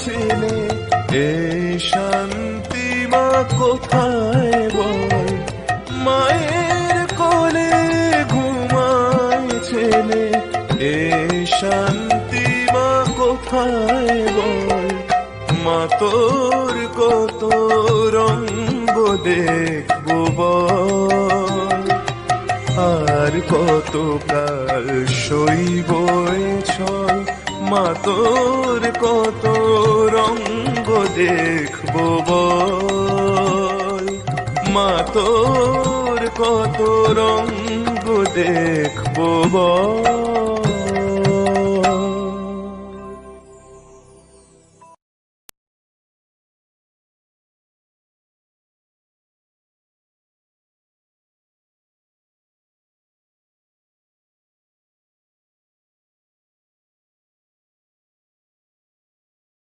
ছেলে এই শান্তি মা কোথায় বল, মায়ের কোলে ঘুমায় ছেলে এই শান্তি মা কোথায় বল, মা তোর কত রঙ্গ দেখবো বল, আর কত কাল সইব এ ছল, মা তোর কত রঙ্গ দেখবো বল, মা তোর কত রঙ্গ দেখবো বল।